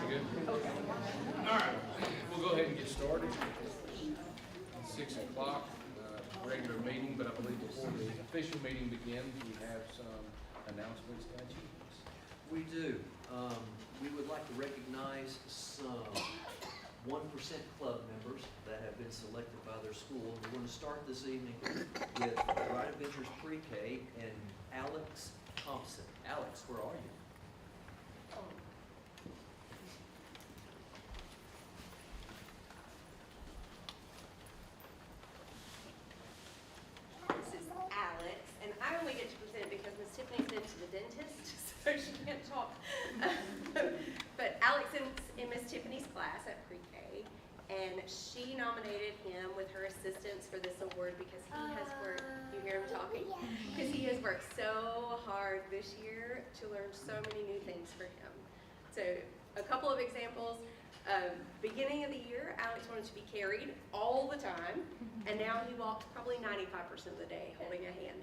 Good? All right, we'll go ahead and get started. 6 o'clock, regular meeting, but I believe before the official meeting begins, we have some announcements and achievements. We do. We would like to recognize some 1% Club members that have been selected by their school. We're going to start this evening with Bright Adventures Pre-K and Alex Thompson. Alex, where are you? This is Alex, and I only get to present because Miss Tiffany's been to the dentist, so she can't talk. But Alex is in Miss Tiffany's class at Pre-K, and she nominated him with her assistants for this award because he has worked, you hear him talking? Because he has worked so hard this year to learn so many new things for him. So a couple of examples. Beginning of the year, Alex wanted to be carried all the time, and now he walks probably 95% of the day holding a hand.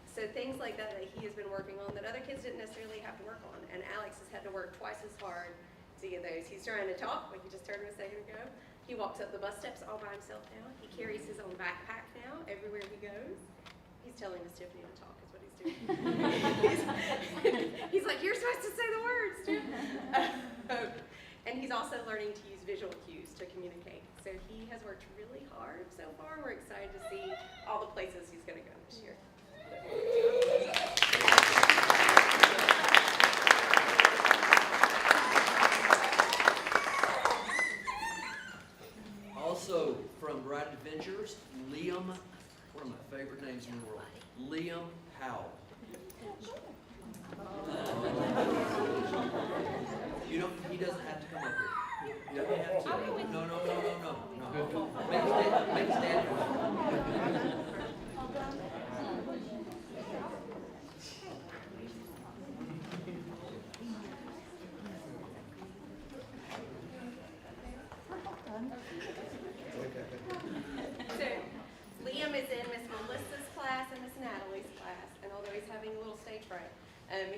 So things like that that he has been working on that other kids didn't necessarily have to work on, and Alex has had to work twice as hard to get those. He's trying to talk, like you just heard him a second ago. He walks up the bus steps all by himself now. He carries his own backpack now everywhere he goes. He's telling Miss Tiffany to talk is what he's doing. He's like, you're supposed to say the words, too. And he's also learning to use visual cues to communicate. So he has worked really hard so far. We're excited to see all the places he's going to go this year. Also from Bright Adventures, Liam, one of my favorite names in the world, Liam Howell. He doesn't have to come up here. You don't have to. No. Make his dad. So Liam is in Miss Melissa's class and Miss Natalie's class, and although he's having a little stage fright,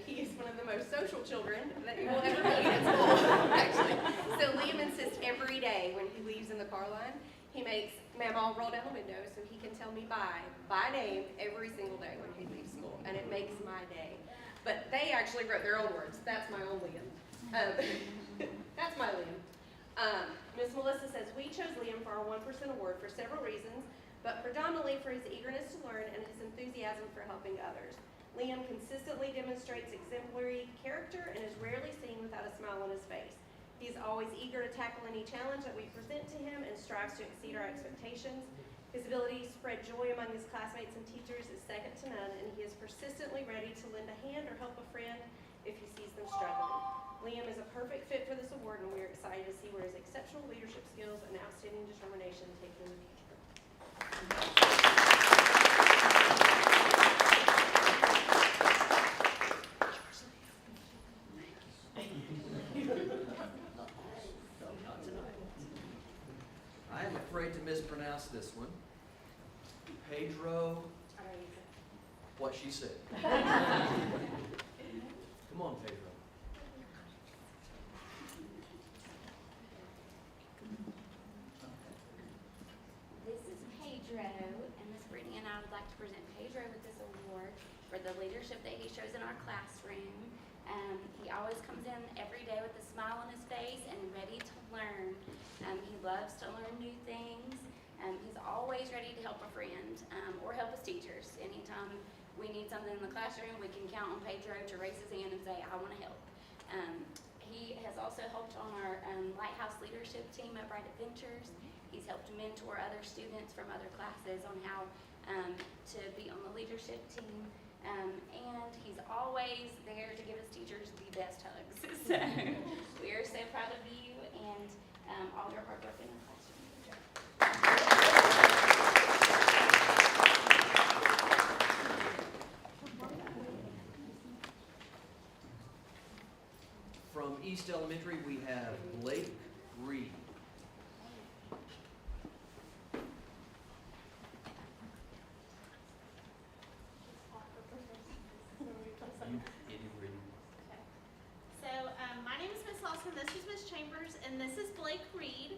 he is one of the most social children that you will ever meet at school, actually. So Liam insists every day when he leaves in the car line, he makes Mama roll down the window so he can tell me bye by name every single day when he leaves school, and it makes my day. But they actually wrote their own words. That's my own Liam. That's my Liam. Miss Melissa says, we chose Liam for our 1% award for several reasons, but predominantly for his eagerness to learn and his enthusiasm for helping others. Liam consistently demonstrates exemplary character and is rarely seen without a smile on his face. He is always eager to tackle any challenge that we present to him and strives to exceed our expectations. His ability to spread joy among his classmates and teachers is second to none, and he is persistently ready to lend a hand or help a friend if he sees them struggling. Liam is a perfect fit for this award, and we are excited to see where his exceptional leadership skills and outstanding determination take him in the future. I am afraid to mispronounce this one. Pedro, what she said. Come on, Pedro. This is Pedro, and Miss Brittany and I would like to present Pedro with this award for the leadership that he shows in our classroom. He always comes in every day with a smile on his face and ready to learn. He loves to learn new things. He's always ready to help a friend or help his teachers. Anytime we need something in the classroom, we can count on Pedro to raise his hand and say, I want to help. He has also helped on our Lighthouse leadership team at Bright Adventures. He's helped mentor other students from other classes on how to be on the leadership team. And he's always there to give his teachers the best hugs. So we are so proud of you and all your hard work in the classroom. From East Elementary, we have Blake Reed. So Allison, this is Miss Chambers, and this is Blake Reed.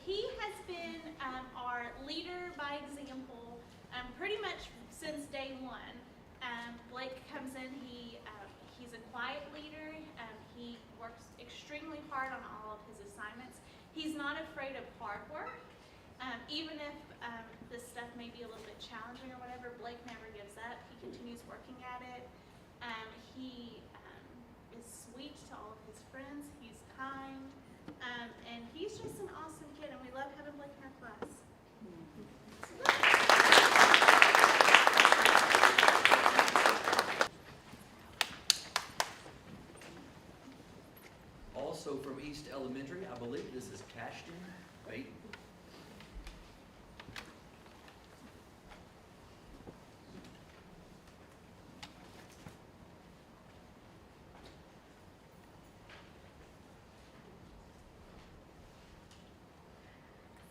He has been our leader by example pretty much since day one. Blake comes in, he's a quiet leader. He works extremely hard on all of his assignments. He's not afraid of hard work. Even if this stuff may be a little bit challenging or whatever, Blake never gives up. He continues working at it. He is sweet to all of his friends. He's kind. And he's just an awesome kid, and we love having Blake in our class. Also from East Elementary, I believe this is Cashton Baton.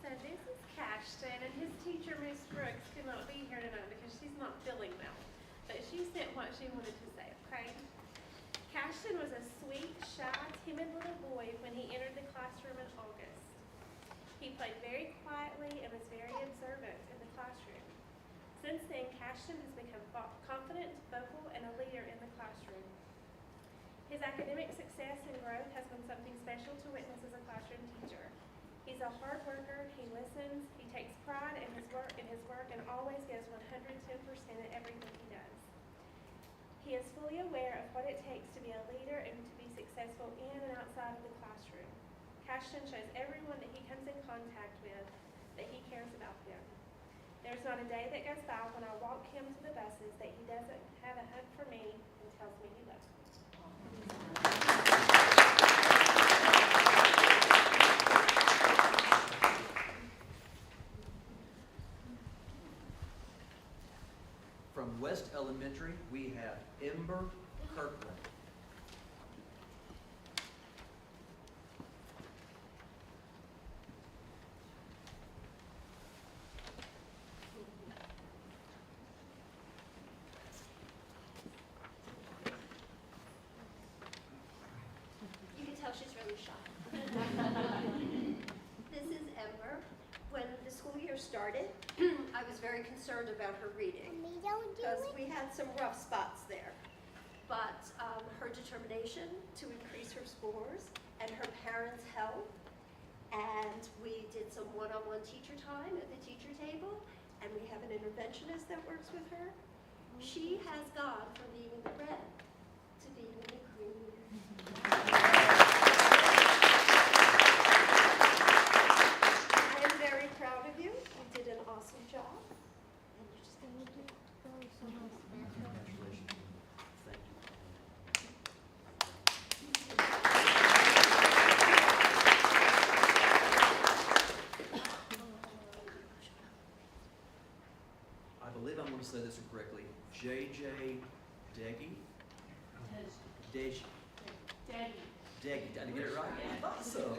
So this is Cashton, and his teacher, Miss Brooks, could not be here tonight because she's not feeling well. But she sent what she wanted to say, okay? Cashton was a sweet, shy, timid little boy when he entered the classroom in August. He played very quietly and was very observant in the classroom. Since then, Cashton has become confident, vocal, and a leader in the classroom. His academic success and growth has been something special to witness as a classroom teacher. He's a hard worker, he listens, he takes pride in his work and always gives 110% in everything he does. He is fully aware of what it takes to be a leader and to be successful in and outside of the classroom. Cashton shows everyone that he comes in contact with that he cares about them. There's not a day that goes by when I walk him to the buses that he doesn't have a hug for me and tells me he loves me. From West Elementary, we have Ember Kirkland. You can tell she's really shy. This is Ember. When the school year started, I was very concerned about her reading because we had some rough spots there. But her determination to increase her scores and her parents' help, and we did some one-on-one teacher time at the teacher table, and we have an interventionist that works with her. She has gone from being in the red to being in the green. I am very proud of you. You did an awesome job. And you're just going to do so much. Congratulations. Thank you. I believe I'm going to say this correctly. JJ Deggy? Deji. Deggy. Did I get it right? Awesome.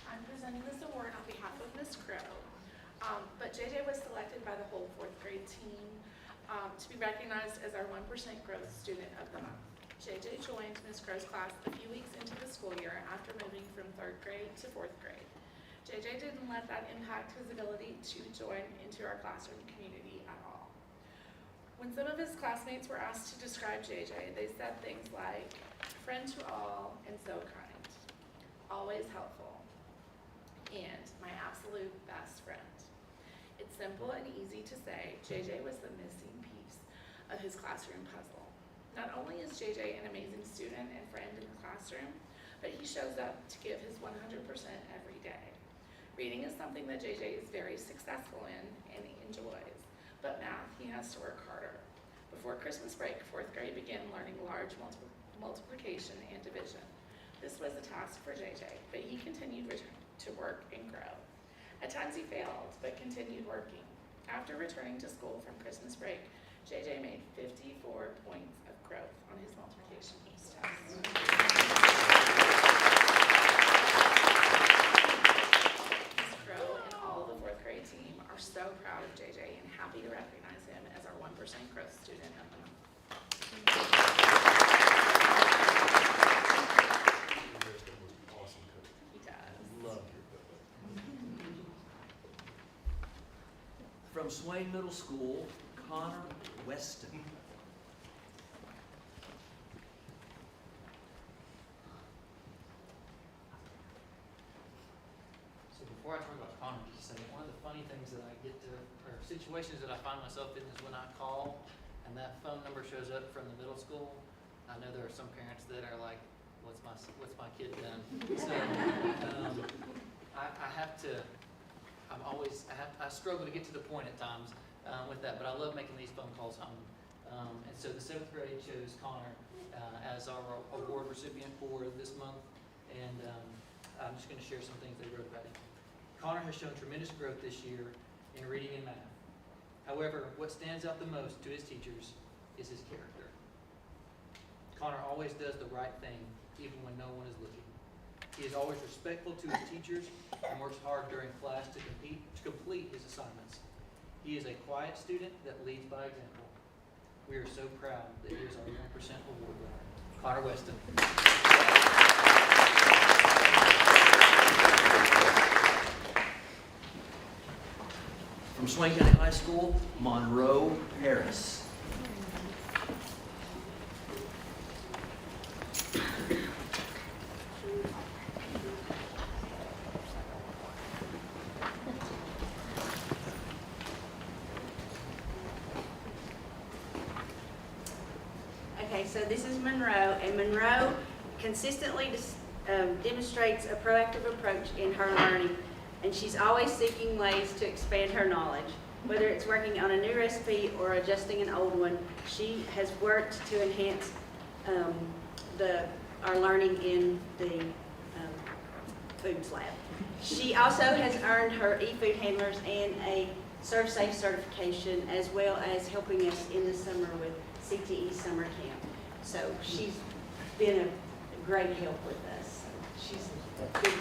I'm presenting this award on behalf of Ms. Crow. But JJ was selected by the whole fourth grade team to be recognized as our 1% growth student of the month. JJ joined Ms. Crow's class a few weeks into the school year after moving from 3rd grade to 4th grade. JJ didn't let that impact his ability to join into our classroom community at all. When some of his classmates were asked to describe JJ, they said things like, friend to all and so kind, always helpful, and my absolute best friend. It's simple and easy to say JJ was the missing piece of his classroom puzzle. Not only is JJ an amazing student and friend in the classroom, but he shows up to give his 100% every day. Reading is something that JJ is very successful in and he enjoys, but math he has to work harder. Before Christmas break, 4th grade began learning large multiplication and division. This was a task for JJ, but he continued to work and grow. At times he failed, but continued working. After returning to school from Christmas break, JJ made 54 points of growth on his multiplication test. Ms. Crow and all the 4th grade team are so proud of JJ and happy to recognize him as our 1% growth student of the month. Swain Middle School, Connor Weston. So before I talk about Connor, just a second, one of the funny things that I get to, or situations that I find myself in is when I call and that phone number shows up from the middle school. I know there are some parents that are like, what's my kid done? So, I have to, I struggle to get to the point at times with that, but I love making these phone calls home. And so the 7th grade chose Connor as our award recipient for this month, and I'm just going to share some things they wrote about him. Connor has shown tremendous growth this year in reading and math. However, what stands out the most to his teachers is his character. Connor always does the right thing, even when no one is looking. He is always respectful to his teachers and works hard during class to complete his assignments. He is a quiet student that leads by example. We are so proud that he is our 1% award winner. Connor Weston. From Swain County High School, Monroe Harris. Okay, so this is Monroe, and Monroe consistently demonstrates a proactive approach in her learning, and she's always seeking ways to expand her knowledge. Whether it's working on a new recipe or adjusting an old one, she has worked to enhance our learning in the foods lab. She also has earned her e-food handlers and a Serve Safe certification, as well as helping us in the summer with CTE summer camp. So she's been a great help with us. She's good.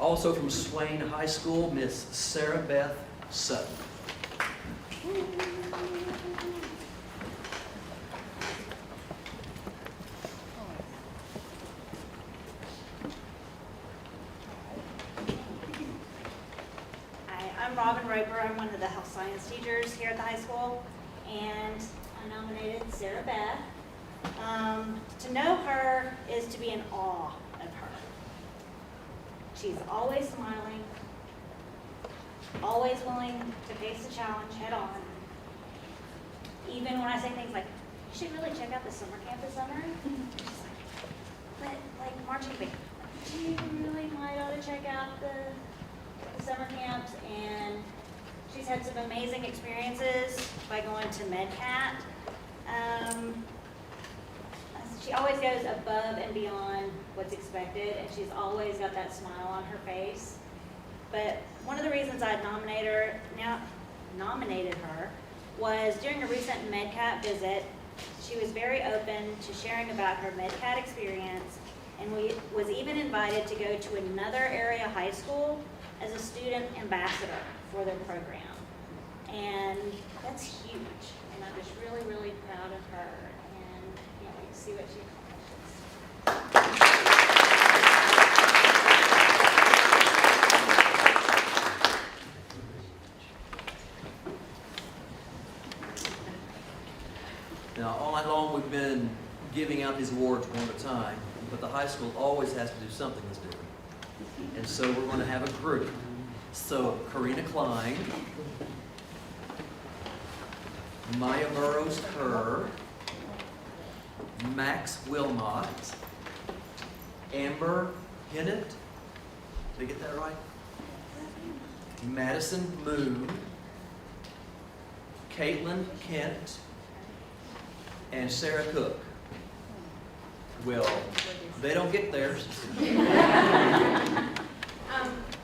Also from Swain High School, Miss Sarah Beth Sutton. I'm Robin Roper. I'm one of the health science teachers here at the high school, and I nominated Sarah Beth. To know her is to be in awe of her. She's always smiling, always willing to face the challenge head on. Even when I say things like, you should really check out the summer camp this summer. She's like, but like marching band, you really might ought to check out the summer camps. And she's had some amazing experiences by going to MedCat. She always goes above and beyond what's expected, and she's always got that smile on her face. But one of the reasons I nominated her was during a recent MedCat visit, she was very open to sharing about her MedCat experience, and was even invited to go to another area high school as a student ambassador for their program. And that's huge, and I'm just really, really proud of her, and can't wait to see what she accomplishes. Now, all night long we've been giving out these awards one at a time, but the high school always has to do something that's different. And so we're going to have a group. So, Karina Klein, Maya Burrows Kerr, Max Wilmot, Amber Hinnett, did I get that right? Madison Moon, Caitlin Kent, and Sarah Cook. Well, they don't get theirs.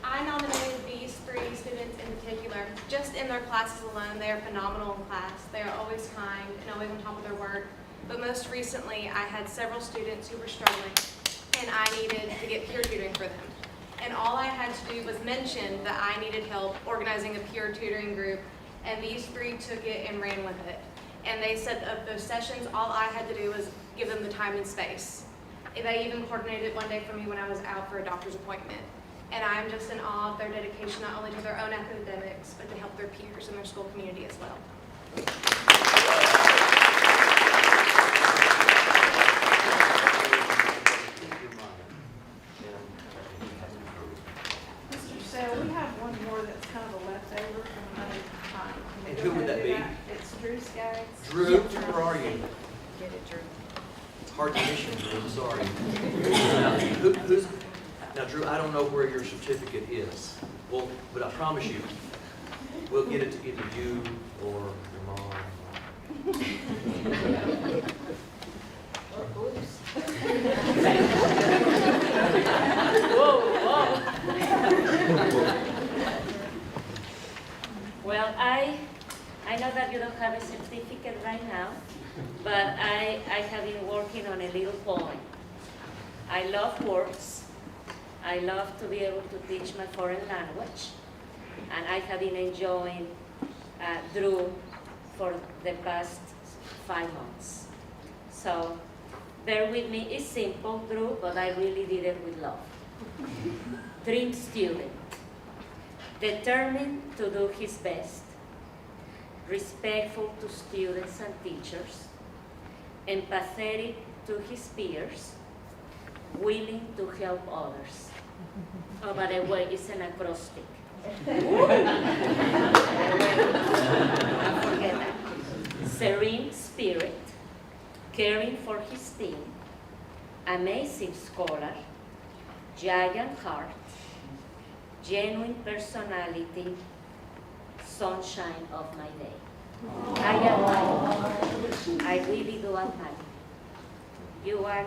I nominated these 3 students in particular. Just in their classes alone, they are phenomenal in class. They are always kind and always on top of their work. But most recently, I had several students who were struggling, and I needed to get peer tutoring for them. And all I had to do was mention that I needed help organizing a peer tutoring group, and these 3 took it and ran with it. And they said of those sessions, all I had to do was give them the time and space. They even coordinated one day for me when I was out for a doctor's appointment. And I'm just in awe of their dedication, not only to their own academics, but to help their peers and their school community as well. Mr. Sale, we have one more that's kind of a leftover from another time. And who would that be? It's Drew Skaggs. Drew, where are you? Get it, Drew. It's hard to miss you, Drew, I'm sorry. Now, Drew, I don't know where your certificate is. Well, but I promise you, we'll get it to either you or your mom. Well, I know that you don't have a certificate right now, but I have been working on a little poem. I love words. I love to be able to teach my foreign language, and I have been enjoying Drew for the past 5 months. So bear with me. It's simple, Drew, but I really did it with love. Dream student, determined to do his best, respectful to students and teachers, empathetic to his peers, willing to help others. Oh, by the way, it's an acrostic. I forget that. Serene spirit, caring for his team, amazing scholar, giant heart, genuine personality, sunshine of my day. I admire you. I really do admire you. You are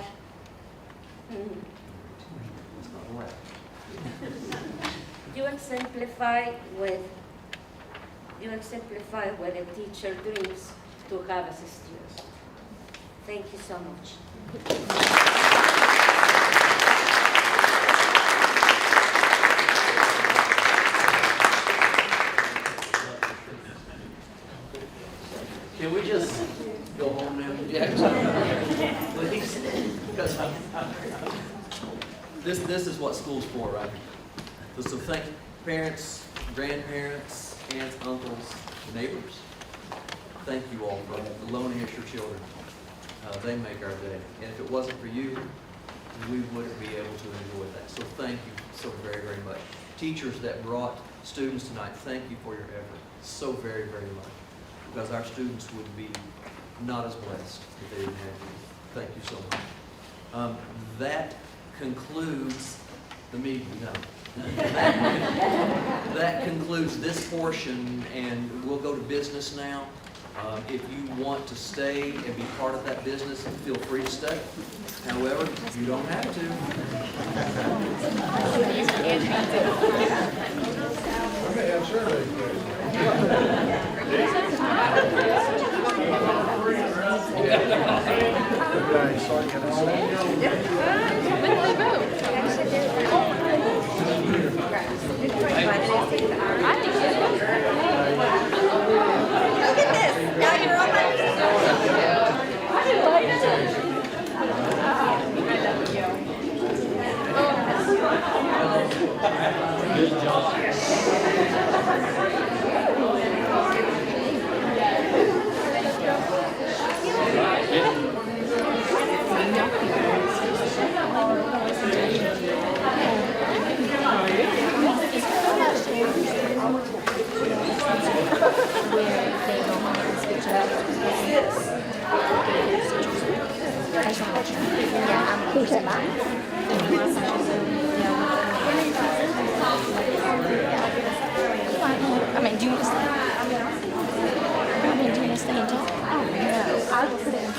you exemplify what a teacher dreams to have as a student. Thank you so much. Can we just go home now? Yeah. Please? Because this is what school's for, right? So thank parents, grandparents, aunts, uncles, neighbors. Thank you all for loaning us your children. They make our day. And if it wasn't for you, we wouldn't be able to enjoy that. So thank you so very, very much. Teachers that brought students tonight, thank you for your effort so very, very much. Because our students would be not as blessed if they didn't have you. Thank you so much. That concludes the meeting. No. That concludes this portion, and we'll go to business now. If you want to stay and be part of that business, feel free to stay. However, you don't have to. Okay, I'm sure Look at this, now you're on my I mean, do you just? I mean, do you just stay in jail? Oh no, I will put it in.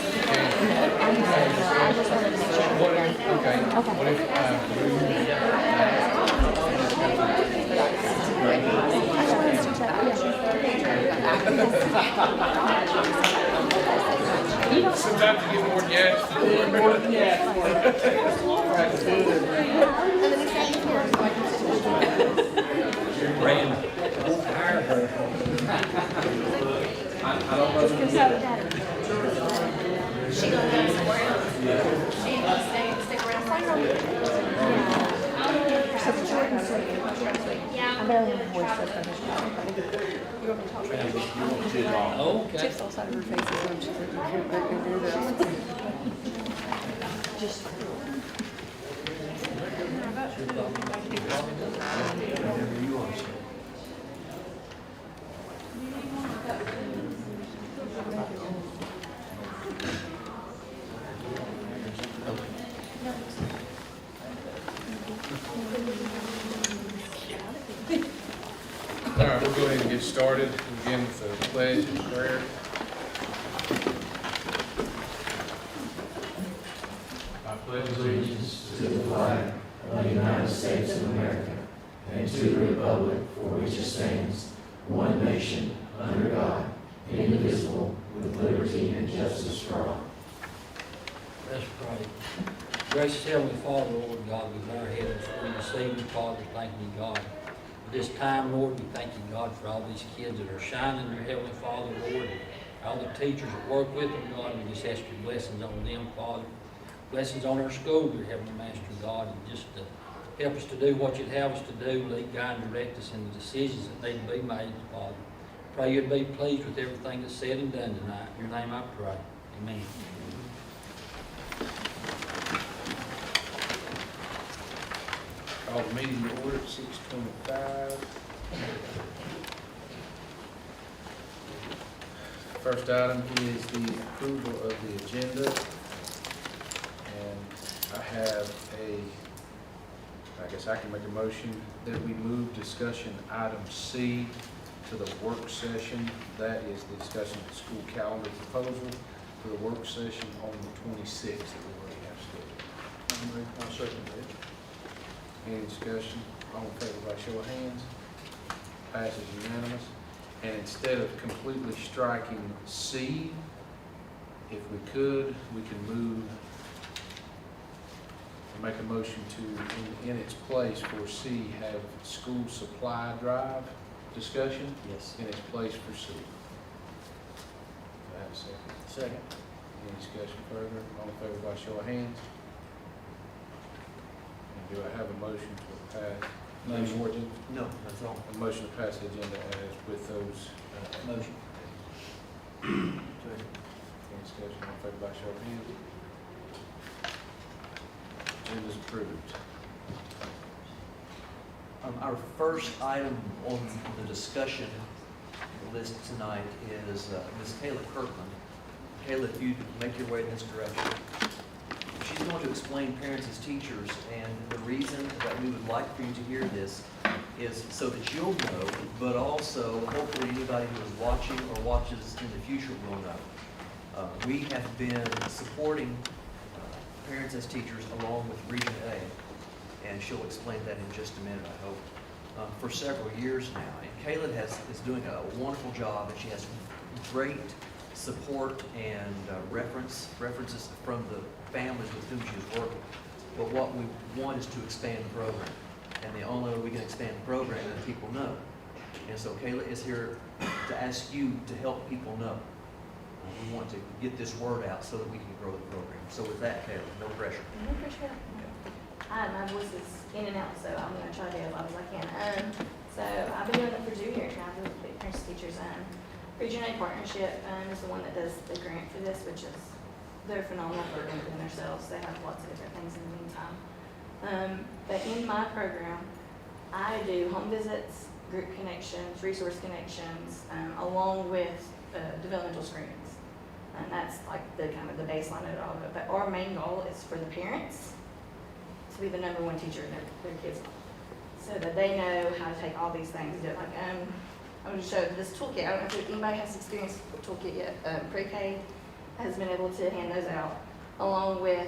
I just wanted to make sure. Okay. What if, I just wanted to check. sometimes you get more gas. I don't know. barely have a voice for this. Oh, okay. Tips all side of her face is when she's like, you can't make me do this. Just Whatever you want to say. All right, we'll go ahead and get started. We'll begin with the pledge and prayer. I pledge allegiance to the flag of the United States of America and to the republic for which it stands, one nation, under God, indivisible, with liberty and justice for all. Let's pray. Gracious Heavenly Father, Lord God, we bow our heads before you this evening, Father, thanking you, God. For this time, Lord, we thank you, God, for all these kids that are shining your Heavenly Father, Lord, and all the teachers that work with them, God. We just ask your blessings on them, Father. Blessings on our school, your Heavenly Master, God, and just to help us to do what you'd have us to do, lead, guide, and direct us in the decisions that need to be made, Father. Pray you'd be pleased with everything that's said and done tonight. In your name I pray. Amen. Call the meeting to order at 6:25. First item is the approval of the agenda. And I have I guess I can make a motion that we move discussion item C to the work session. That is the discussion of the school calendar proposal for the work session on the 26th that we already have scheduled. I'll second that. Any discussion? All in favor by show of hands? Passes unanimous. And instead of completely striking C, if we could, we can move and make a motion to, in its place for C, have school supply drive discussion Yes. in its place for C. Do I have a second? Second. Any discussion further? All in favor by show of hands? And do I have a motion to pass? Any more, Jim? No, that's all. A motion to pass the agenda as with those. Motion. Any discussion? All in favor by show of hands? Agenda's approved. Our first item on the discussion list tonight is Ms. Kayla Kirkland. Kayla, if you'd make your way in this direction. She's going to explain parents as teachers, and the reason that we would like for you to hear this is so that you'll know, but also hopefully anybody who is watching or watches in the future will know. We have been supporting parents as teachers along with Region A, and she'll explain that in just a minute, I hope, for several years now. And Kayla is doing a wonderful job, and she has great support and references from the families with whom she is working. But what we want is to expand the program, and the only way we can expand the program is that people know. And so Kayla is here to ask you to help people know. We want to get this word out so that we can grow the program. So with that, Kayla, no pressure. No pressure. Hi, my voice is in and out, so I'm gonna try to do as loud as I can. So I've been doing it for 2 years now, doing the parents teachers. Region A partnership is the one that does the grant for this, which is, they're phenomenal for doing it themselves. They have lots of different things in the meantime. But in my program, I do home visits, group connections, resource connections, along with developmental screenings. And that's like the kind of the baseline of it all. But our main goal is for the parents to be the #1 teacher in their kids' life, so that they know how to take all these things and do it. Like, I'm going to show this toolkit. I don't know if anybody has experience with the toolkit yet. Pre-K has been able to hand those out, along with,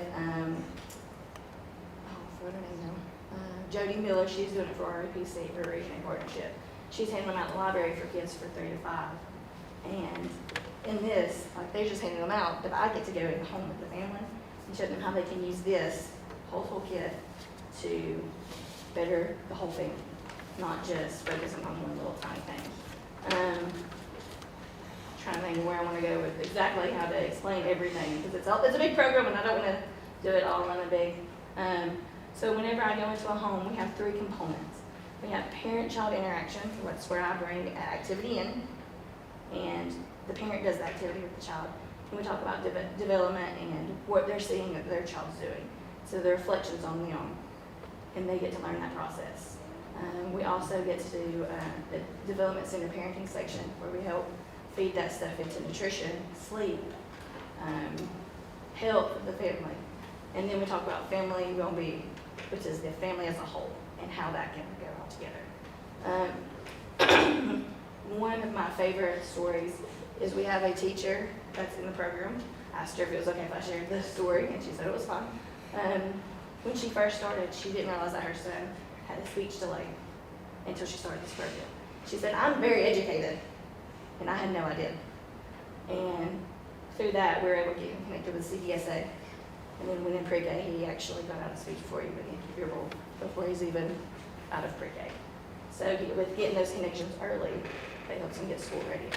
what her name now? Jody Miller. She's doing it for our RPC, for Region A partnership. She's handing them out in the library for kids for 3 to 5. And in this, like, they're just handing them out, but I get to go in the home with the family and show them how they can use this whole toolkit to better the whole family, not just focusing on one little tiny thing. Trying to think where I want to go with exactly how to explain everything, because it's a big program and I don't want to do it all in a big. So whenever I go into a home, we have 3 components. We have parent-child interaction, that's where I bring an activity in, and the parent does the activity with the child. And we talk about development and what they're seeing that their child's doing. So the reflections on them, and they get to learn that process. We also get to do the development center parenting section, where we help feed that stuff into nutrition, sleep, health of the family. And then we talk about family well-being, which is the family as a whole, and how that can go all together. One of my favorite stories is we have a teacher that's in the program. I asked her if it was okay if I shared this story, and she said it was fine. When she first started, she didn't realize that her son had a speech delay until she started this program. She said, "I'm very educated," and I had no idea. And through that, we were able to get him connected with CDSA. And then when in pre-K, he actually got out of speech before he even hit your role, before he's even out of pre-K. So with getting those connections early, that helps them get school ready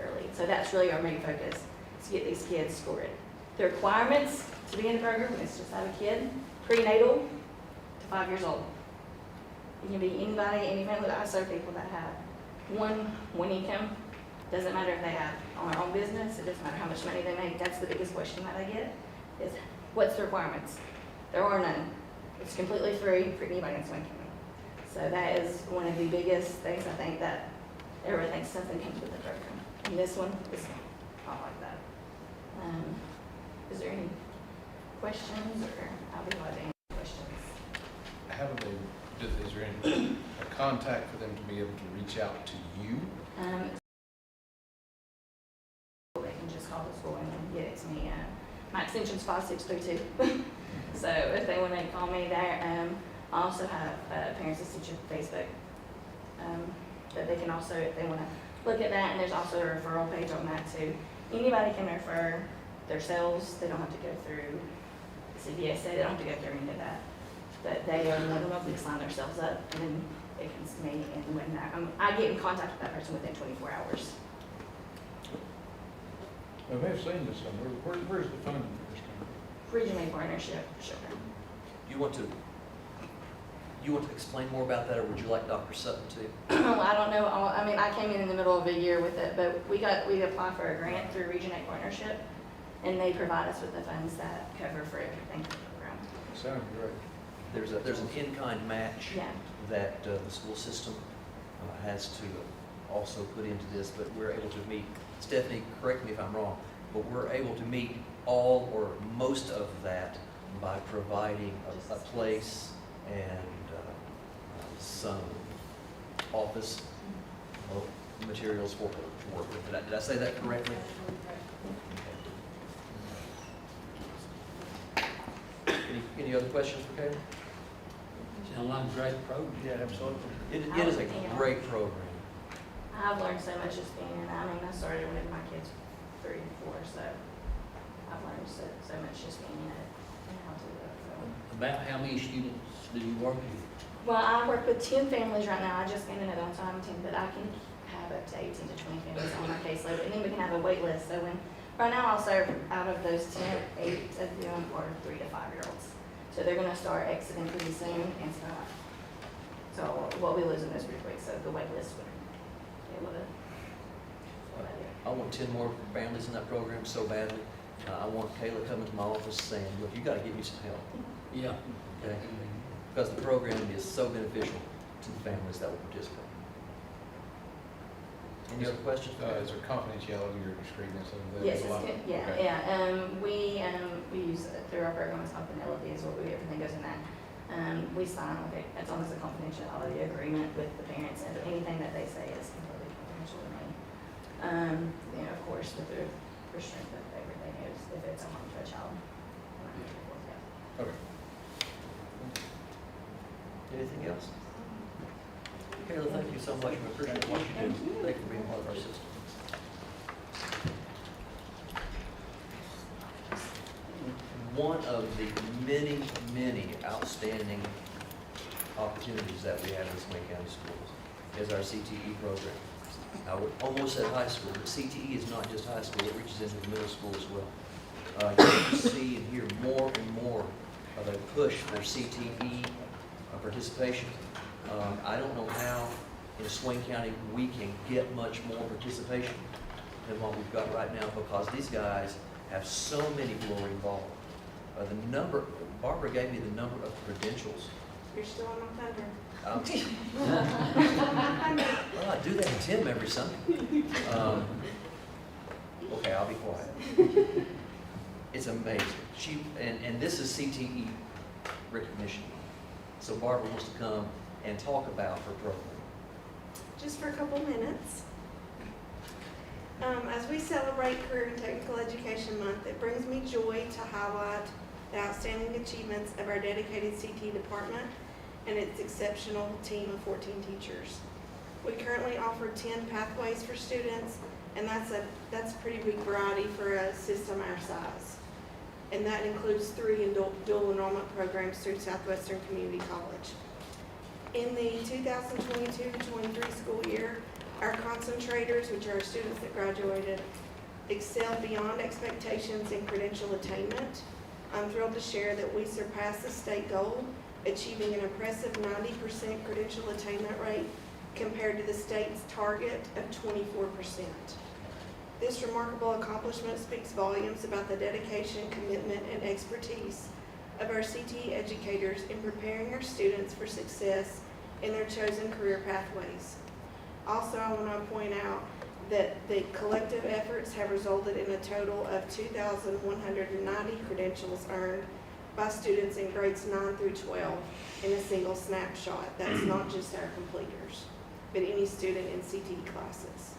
early. So that's really our main focus, is to get these kids school ready. The requirements to be in the program is just have a kid, prenatal to 5 years old. It can be anybody, any family that I serve people that have one income. Doesn't matter if they have on their own business, it doesn't matter how much money they make. That's the biggest question that I get, is what's the requirements? There are none. It's completely free for anybody in Swain County. So that is one of the biggest things I think that everyone thinks something comes with the program. And this one is not like that. Is there any questions, or I'll be glad to answer questions. Is there any a contact for them to be able to reach out to you? They can just call the school and get it to me. My extension's 5632. So if they want to call me there, I also have Parents as Teacher Facebook that they can also, if they want to look at that, and there's also a referral page on that too. Anybody can refer themselves. They don't have to go through CDSA. They don't have to go through any of that. But they are more than welcome to sign themselves up, and then they can see me, and when I get in contact with that person within 24 hours. I may have seen this somewhere. Where's the funding for this kind of? Regional partnership, sure. You want to explain more about that, or would you like Dr. Sutton to? I don't know. I mean, I came in the middle of a year with it, but we applied for a grant through Region 8 Partnership, and they provide us with the funds that cover for everything for the program. Sounds great. There's an in-kind match that the school system has to also put into this, but we're able to meet, Stephanie, correct me if I'm wrong, but we're able to meet all or most of that by providing a place and some office materials for her to work with. Did I say that correctly? Any other questions for Kayla? Sounds like a great program. Yeah, absolutely. It is a great program. I've learned so much just being in. I mean, I started when my kids were 3 and 4, so I've learned so much just being in it and how to do it. So. About how many students do you work with? Well, I work with 10 families right now. I just gained another one, so I'm 10, but I can have up to 18 to 20 families on my caseload, and then we can have a wait list. So right now I'll serve out of those 10, 8 of them are 3 to 5 year olds. So they're going to start exiting pretty soon, and so we'll be losing those pretty quick. So the wait list would be able to. I want 10 more families in that program so badly. I want Kayla coming to my office saying, "Look, you got to get me some help." Yeah. Okay? Because the program is so beneficial to the families that will participate. Any other questions? Is there confidentiality or discreetness of the? Yes, it's good. We use through our program, it's called Penelope, is what everything goes in that. We sign it's almost a confidentiality agreement with the parents, and anything that they say is completely confidential to me. Of course, with the restraint of everything is if it's a harm to a child. Okay. Anything else? Kayla, thank you so much. We appreciate what you do. Thank you for being part of our system. One of the many, many outstanding opportunities that we have in Swain County Schools is our CTE program. I would almost said high school, but CTE is not just high school, it reaches into the middle school as well. You see and hear more and more of a push for CTE participation. I don't know how in Swain County we can get much more participation than what we've got right now, because these guys have so many people involved. The number, Barbara gave me the number of credentials. You're still on my thunder. Well, I do that to Tim every Sunday. Okay, I'll be quiet. It's amazing. And this is CTE recognition. So Barbara wants to come and talk about her program. Just for a couple minutes. As we celebrate Career and Technical Education Month, it brings me joy to highlight the outstanding achievements of our dedicated CTE department and its exceptional team of 14 teachers. We currently offer 10 pathways for students, and that's a pretty big variety for a system our size. And that includes 3 dual enrollment programs through Southwestern Community College. In the 2022-23 school year, our concentrators, which are our students that graduated, excelled beyond expectations in credential attainment. I'm thrilled to share that we surpassed the state goal, achieving an impressive 90% credential attainment rate compared to the state's target of 24%. This remarkable accomplishment speaks volumes about the dedication, commitment, and expertise of our CTE educators in preparing our students for success in their chosen career pathways. Also, I want to point out that the collective efforts have resulted in a total of 2,190 credentials earned by students in grades 9 through 12 in a single snapshot. That's not just our completers, but any student in CTE classes.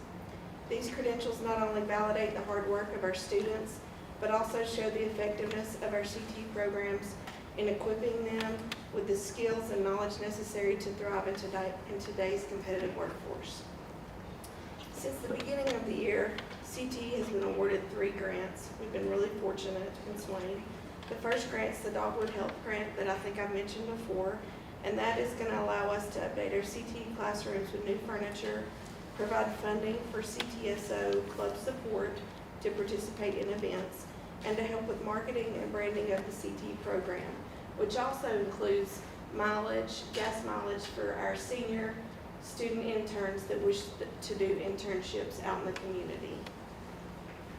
These credentials not only validate the hard work of our students, but also show the effectiveness of our CTE programs in equipping them with the skills and knowledge necessary to thrive in today's competitive workforce. Since the beginning of the year, CTE has been awarded 3 grants. We've been really fortunate in Swain. The first grant is the Dogwood Health Grant that I think I've mentioned before, and that is going to allow us to update our CTE classrooms with new furniture, provide funding for CTSO club support to participate in events, and to help with marketing and branding of the CTE program, which also includes mileage, gas mileage for our senior student interns that wish to do internships out in the community.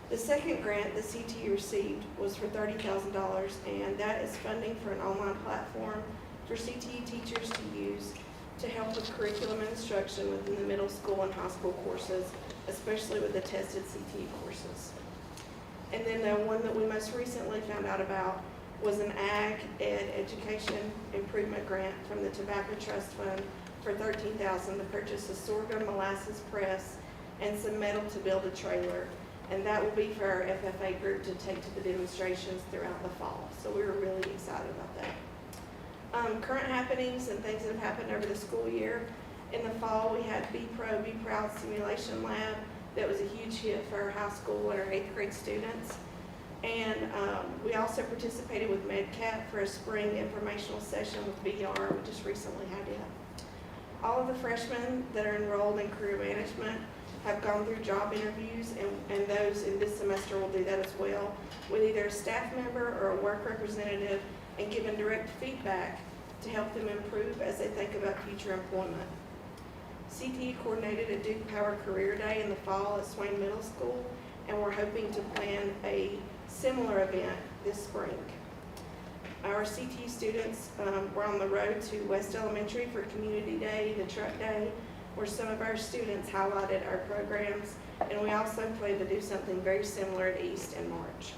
The second grant the CTE received was for $30,000, and that is funding for an online platform for CTE teachers to use to help with curriculum and instruction within the middle school and high school courses, especially with the tested CTE courses. And then the one that we most recently found out about was an Ag Ed Education Improvement Grant from the Tobacco Trust Fund for $13,000 to purchase a sorghum molasses press and some metal to build a trailer. And that will be for our FFA group to take to the demonstrations throughout the fall. So we were really excited about that. Current happenings and things that have happened over the school year. In the fall, we had Be Pro, Be Proud Simulation Lab. That was a huge hit for our high school and our 8th grade students. And we also participated with MedCat for a spring informational session with VR. We just recently had it. All of the freshmen that are enrolled in career management have gone through job interviews, and those in this semester will do that as well, with either a staff member or a work representative, and given direct feedback to help them improve as they think about future employment. CTE coordinated a Duke Power Career Day in the fall at Swain Middle School, and we're hoping to plan a similar event this spring. Our CTE students were on the road to West Elementary for Community Day, the Truck Day, where some of our students highlighted our programs, and we also plan to do something very similar at East in March.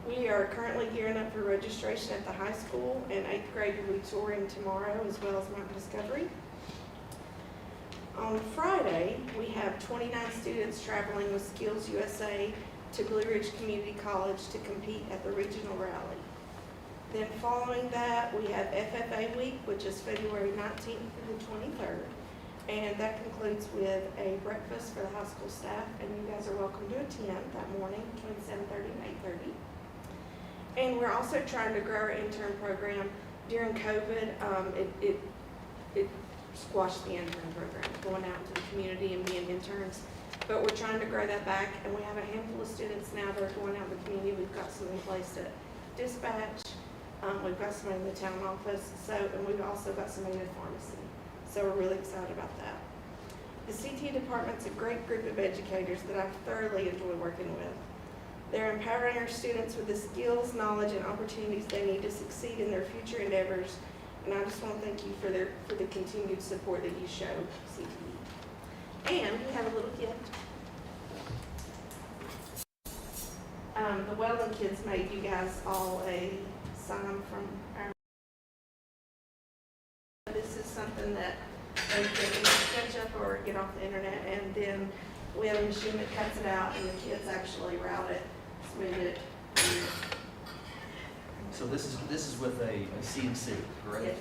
We are currently gearing up for registration at the high school, and 8th grade will be touring tomorrow, as well as Mount Discovery. On Friday, we have 29 students traveling with Skills USA to Blue Ridge Community College to compete at the regional rally. Then following that, we have FFA Week, which is February 19th through the 23rd. And that concludes with a breakfast for the high school staff, and you guys are welcome to attend that morning between 7:30 and 8:30. And we're also trying to grow our intern program. During COVID, it squashed the intern program, going out into the community and being interns. But we're trying to grow that back, and we have a handful of students now that are going out in the community. We've got some in place at dispatch. We've got some in the town office, and we've also got some in the pharmacy. So we're really excited about that. The CT department's a great group of educators that I thoroughly enjoy working with. They're empowering our students with the skills, knowledge, and opportunities they need to succeed in their future endeavors. And I just want to thank you for the continued support that you show CTE. And we have a little gift. The Weldon kids made you guys all a sign from our. This is something that they can sketch up or get off the internet, and then we have a machine that cuts it out, and the kids actually route it, smooth it. So this is with a CNC, correct?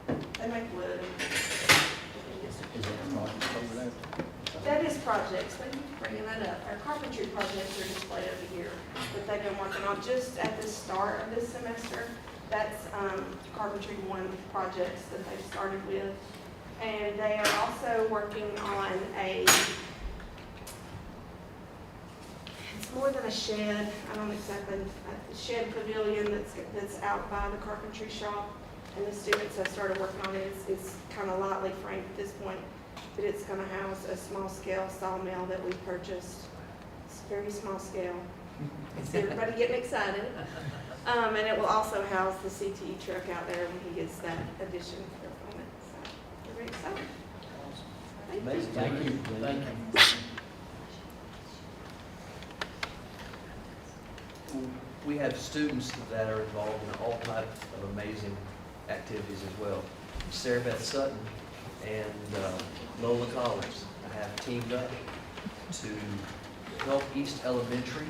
Yes. They make wood. Is that project over there? That is projects. Thank you for bringing that up. Our carpentry projects are displayed over here that they've been working on just at the start of this semester. That's carpentry 1 projects that they started with. And they are also working on it's more than a shed. I don't exactly, a shed pavilion that's out by the carpentry shop. And the students have started working on it. It's kind of lightly framed at this point, but it's going to house a small scale sawmill that we purchased. It's very small scale. It's everybody getting excited. And it will also house the CTE truck out there when he gets that addition from it. So we're very excited. Amazing. Thank you. Thank you. We have students that are involved in all types of amazing activities as well. Sarah Beth Sutton and Lola Collins have teamed up to help East Elementary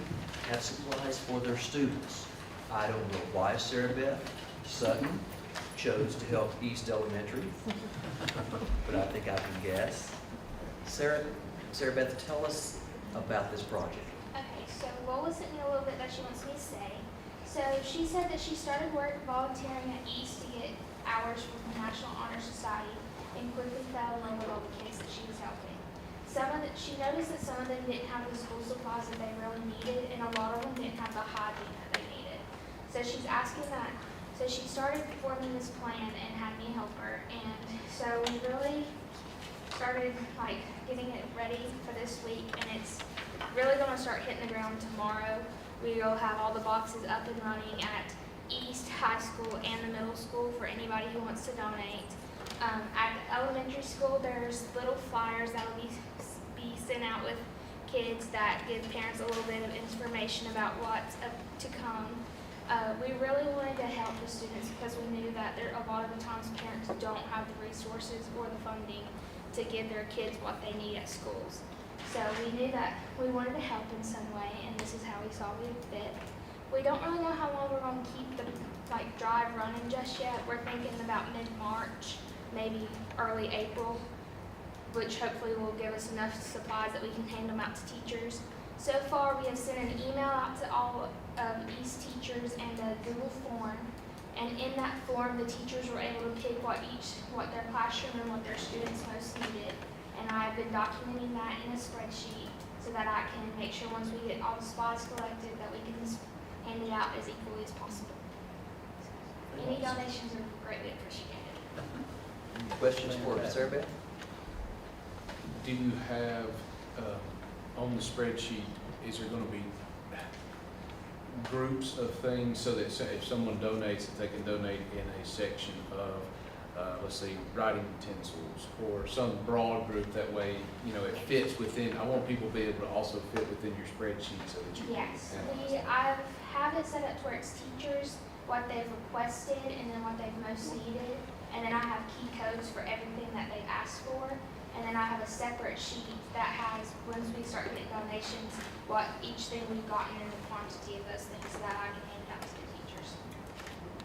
have supplies for their students. I don't know why Sarah Beth Sutton chose to help East Elementary, but I think I can guess. Sarah Beth, tell us about this project. Okay, so Lola sent me a little bit that she wants me to say. So she said that she started volunteering at East to get hours from the National Honor Society and quickly fell in love with all the kids that she was helping. She noticed that some of them didn't have the school supplies that they really needed, and a lot of them didn't have the hygiene that they needed. So she's asking that. So she started forming this plan and had me help her, and so we really started getting it ready for this week, and it's really going to start hitting the ground tomorrow. We will have all the boxes up and running at East High School and the middle school for anybody who wants to donate. At elementary school, there's little flyers that will be sent out with kids that give parents a little bit of information about what's to come. We really wanted to help the students because we knew that a lot of the times parents don't have the resources or the funding to give their kids what they need at schools. So we knew that we wanted to help in some way, and this is how we saw we would fit. We don't really know how long we're going to keep the drive running just yet. We're thinking about mid-March, maybe early April, which hopefully will give us enough supplies that we can hand them out to teachers. So far, we have sent an email out to all East teachers and a Google form. And in that form, the teachers were able to pick what their classroom and what their students most needed. And I've been documenting that in a spreadsheet so that I can make sure once we get all the supplies collected that we can hand it out as equally as possible. So, any donations are greatly appreciated. Questions for Sarah Beth? Do you have, on the spreadsheet, is there going to be groups of things so that if someone donates, that they can donate in a section of, let's say, writing utensils or some broad group, that way, it fits within, I want people to be able to also fit within your spreadsheet so that you can Yes, analyze. I have it set up to where it's teachers, what they've requested, and then what they've most needed. And then I have key codes for everything that they've asked for. And then I have a separate sheet that has, once we start getting donations, what each thing we've gotten and the quantity of those things so that I can hand out to the teachers.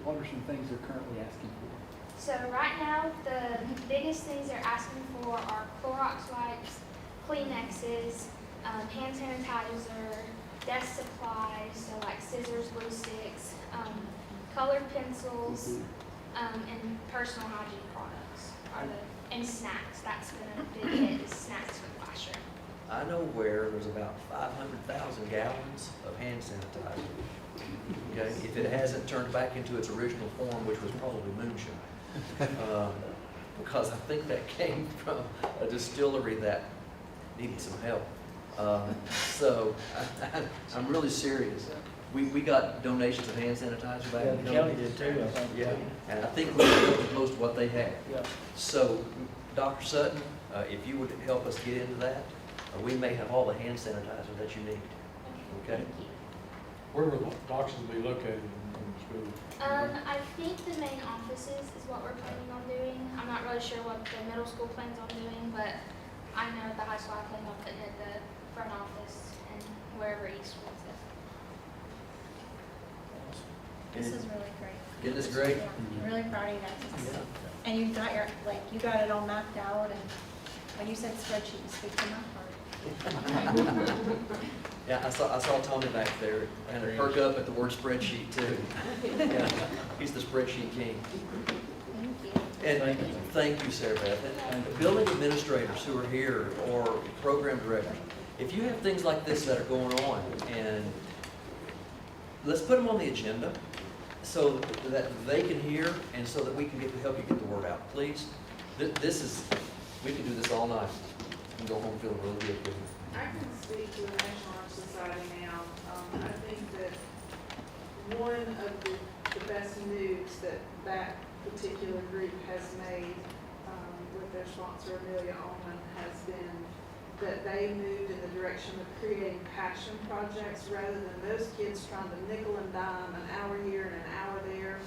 What are some things they're currently asking for? So right now, the biggest things they're asking for are Clorox wipes, Kleenexes, hand sanitizer, desk supplies, so like scissors, glue sticks, colored pencils, and personal hygiene products, and snacks. That's been a big hit, is snacks for the classroom. I know where there's about 500,000 gallons of hand sanitizer. Okay, if it hasn't turned back into its original form, which was probably moonshine. because I think that came from a distillery that needed some help. So I'm really serious. We got donations of hand sanitizer back. Yeah, in the county did too, I think. Yeah, and I think we helped most of what they had. Yeah. So, Dr. Sutton, if you would help us get into that, we may have all the hand sanitizer that you need. Okay? Where will the boxes be located in the school? I think the main offices is what we're planning on doing. I'm not really sure what the middle school plans on doing, but I know at the high school I plan on putting it at the front office and wherever East wants it. This is really great. Isn't this great? Yeah, I'm really proud of you guys. Yeah. And you got your, like, you got it all mapped out, and when you said spreadsheet, you speak to my heart. Yeah, I saw Tony back there, and a perk up at the word spreadsheet too. Yeah, he's the spreadsheet king. Thank you. And thank you, Sarah Beth. And the building administrators who are here, or program directors, if you have things like this that are going on, and let's put them on the agenda so that they can hear and so that we can help you get the word out, please. This is, we can do this all night and go home feeling really good. I can speak to the National Honor Society now. I think that one of the best moves that particular group has made with their sponsor, Amelia Ullman, has been that they moved in the direction of creating passion projects rather than those kids trying to nickel and dime an hour here and an hour there.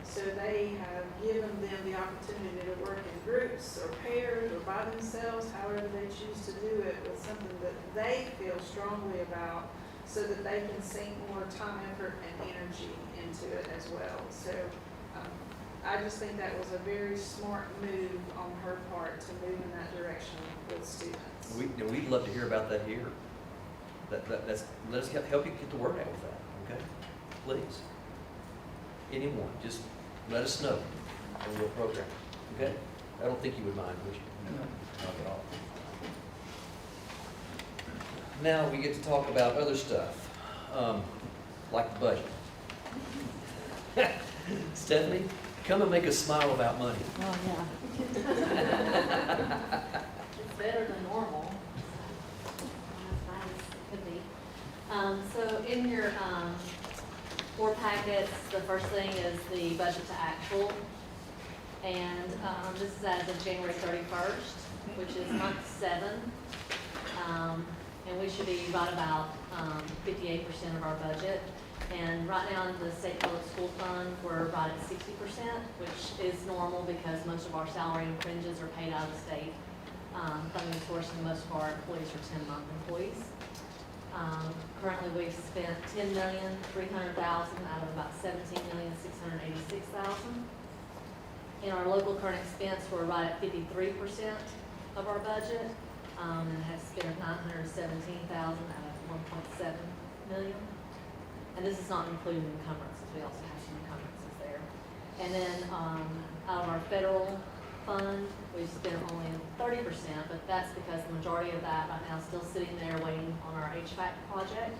So they have given them the opportunity to work in groups or pairs or by themselves, however they choose to do it, with something that they feel strongly about, so that they can sink more time, effort, and energy into it as well. So I just think that was a very smart move on her part to move in that direction with students. We'd love to hear about that here. Let us help you get the word out with that, okay? Please. Anyone, just let us know, and we'll program, okay? I don't think you would mind, would you? No, not at all. Now we get to talk about other stuff, like the budget. Stephanie, come and make us smile about money. Oh, yeah. It's better than normal. As bad as it could be. So in your board packets, the first thing is the budget to actual. And this is as of January 31st, which is month 7. And we should be right about 58% of our budget. And right now in the state public school fund, we're right at 60%, which is normal because most of our salary and fringes are paid out of the state funding source, and most of our employees are 10-month employees. Currently, we've spent $10,300,000 out of about $17,686,000. In our local current expense, we're right at 53% of our budget, and have spent $917,000 out of $1.7 million. And this is not including encumbrances. We also have some encumbrances there. And then out of our federal fund, we've spent only 30%, but that's because the majority of that right now is still sitting there waiting on our HVAC project.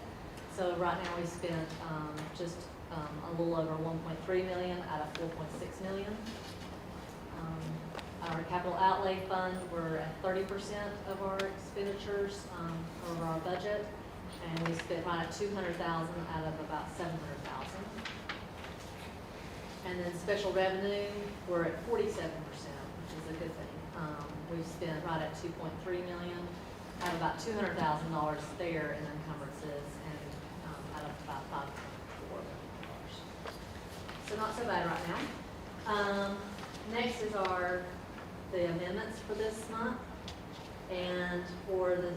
So right now we spent just a little over $1.3 million out of $4.6 million. Our capital outlay fund, we're at 30% of our expenditures over our budget. And we spent right at $200,000 out of about $700,000. And then special revenue, we're at 47%, which is a good thing. We've spent right at $2.3 million, out of about $200,000 there in encumbrances, and out of about $5.4 million. So not so bad right now. Next is the amendments for this month. And for the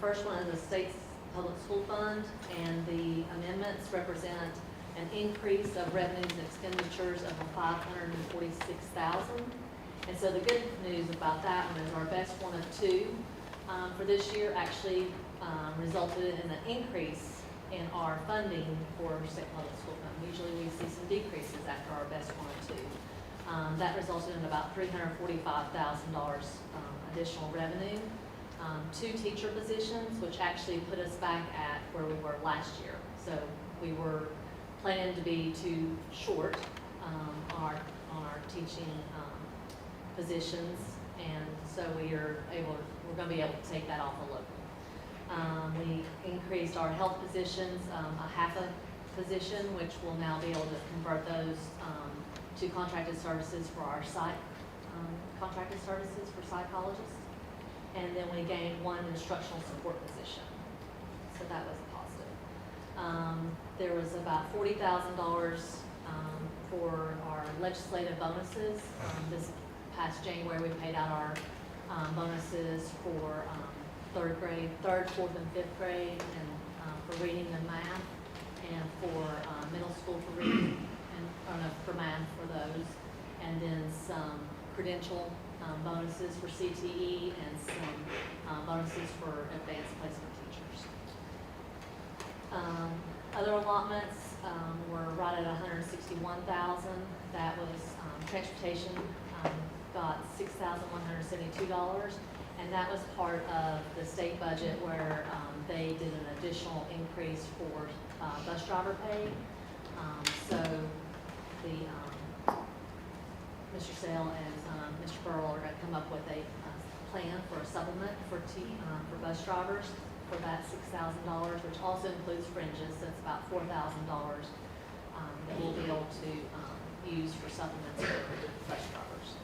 first one is the state's public school fund, and the amendments represent an increase of revenues and expenditures of $546,000. And so the good news about that one is our best one of 2 for this year actually resulted in an increase in our funding for state public school fund. Usually we see some decreases after our best one of 2. That resulted in about $345,000 additional revenue. 2 teacher positions, which actually put us back at where we were last year. So we were planning to be 2 short on our teaching positions, and so we're gonna be able to take that off of local. We increased our health positions, a half a position, which will now be able to convert those to contracted services for our contracted services for psychologists. And then we gained one instructional support position. So that was a positive. There was about $40,000 for our legislative bonuses. This past January, we paid out our bonuses for third, fourth, and fifth grade, and for reading and math, and for middle school for reading, and for math for those, and then some credential bonuses for CTE, and some bonuses for advanced placement teachers. Other allotments were right at $161,000. That was transportation got $6,172, and that was part of the state budget where they did an additional increase for bus driver pay. So the Mr. Sale and Mr. Burrell are going to come up with a plan for a supplement for bus drivers for that $6,000, which also includes fringes. So it's about $4,000 that we'll be able to use for supplements for bus drivers.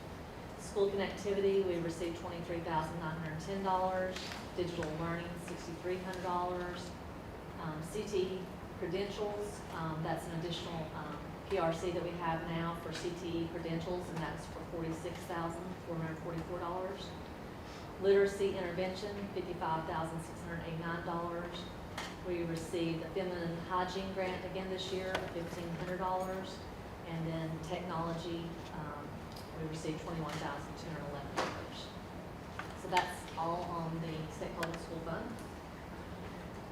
School connectivity, we received $23,910. Digital learning, $6,300. CTE credentials, that's an additional PRC that we have now for CTE credentials, and that's for $46,444. Literacy intervention, $55,689. We received a feminine hygiene grant again this year of $1,500, and then technology, we received $21,211. So that's all on the State Public School Fund.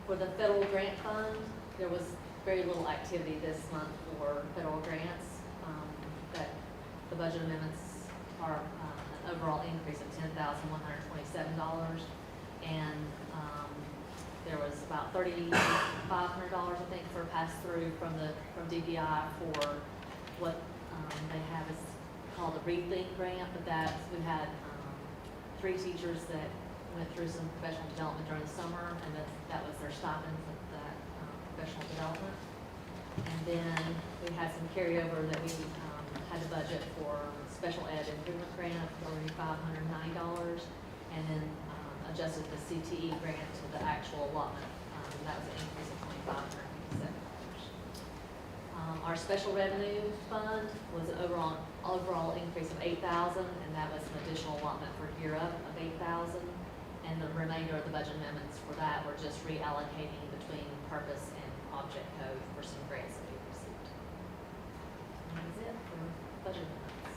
For the federal grant fund, there was very little activity this month for federal grants. That the budget amendments are an overall increase of $10,127, and there was about $3,500, I think, for pass-through from DPI for what they have is called a Rethink grant, but we had 3 teachers that went through some professional development during the summer, and that was their stipend for that professional development. And then we had some carryover that we had a budget for special ed improvement grant of $3,590, and then adjusted the CTE grant to the actual allotment. That was an increase of $2,557. Our special revenue fund was an overall increase of $8,000, and that was an additional allotment for Gear Up of $8,000. And the remainder of the budget amendments for that were just reallocating between purpose and object code for some grants that we received. And that is it for budget amendments.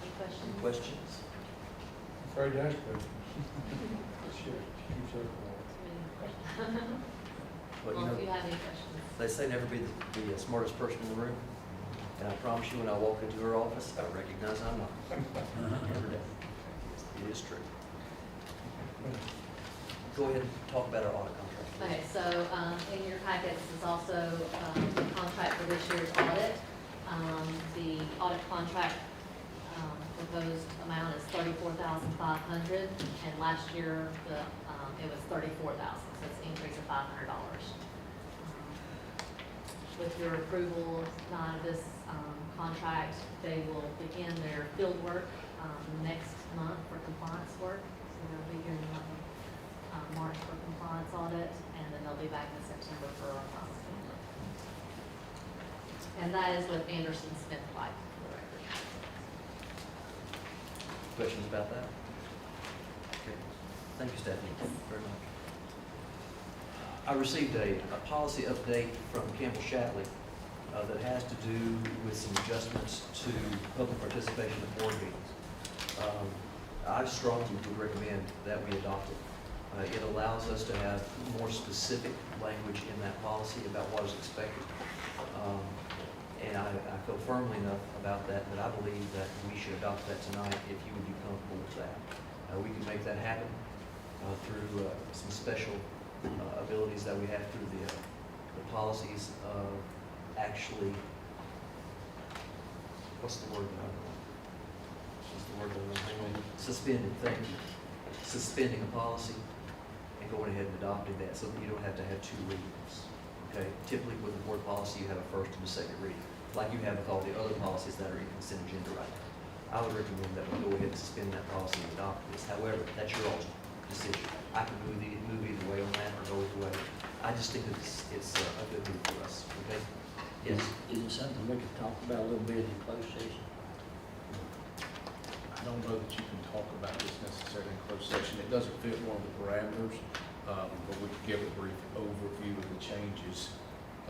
Any questions? Any questions? Afraid to ask questions. Sure. Well, Well, if you have any questions. they say never be the smartest person in the room, and I promise you, when I walk into her office, I recognize I'm not. Every day. It is true. Go ahead and talk about our audit contract. Okay, so in your packets is also the contract for this year's audit. The audit contract proposed amount is $34,500, and last year it was $34,000, so it's an increase of $500. With your approval tonight of this contract, they will begin their field work next month for compliance work. So they'll be here in the month of March for compliance audit, and then they'll be back in September for our final standard. And that is with Anderson Smith White, for the record. Questions about that? Okay. Thank you, Stephanie, very much. I received a policy update from Campbell Shatley that has to do with some adjustments to public participation at board meetings. I strongly would recommend that we adopt it. It allows us to have more specific language in that policy about what is expected. And I feel firmly enough about that I believe that we should adopt that tonight if you would be comfortable with that. We can make that happen through some special abilities that we have through the policies of actually, what's the word? What's the word suspending a policy and going ahead and adopting that so that you don't have to have two readings. Okay, typically with the board policy, you have a first and a second reading, like you have with all the other policies that are in consent agenda right now. I would recommend that we go ahead and suspend that policy and adopt this. However, that's your ultimate decision. I can move either way on that or go either way. I just think that it's a good move for us, okay? Yes? Is it something we could talk about a little bit in closed session? I don't know that you can talk about this necessarily in closed session. It doesn't fit one of the parameters, but we could give a brief overview of the changes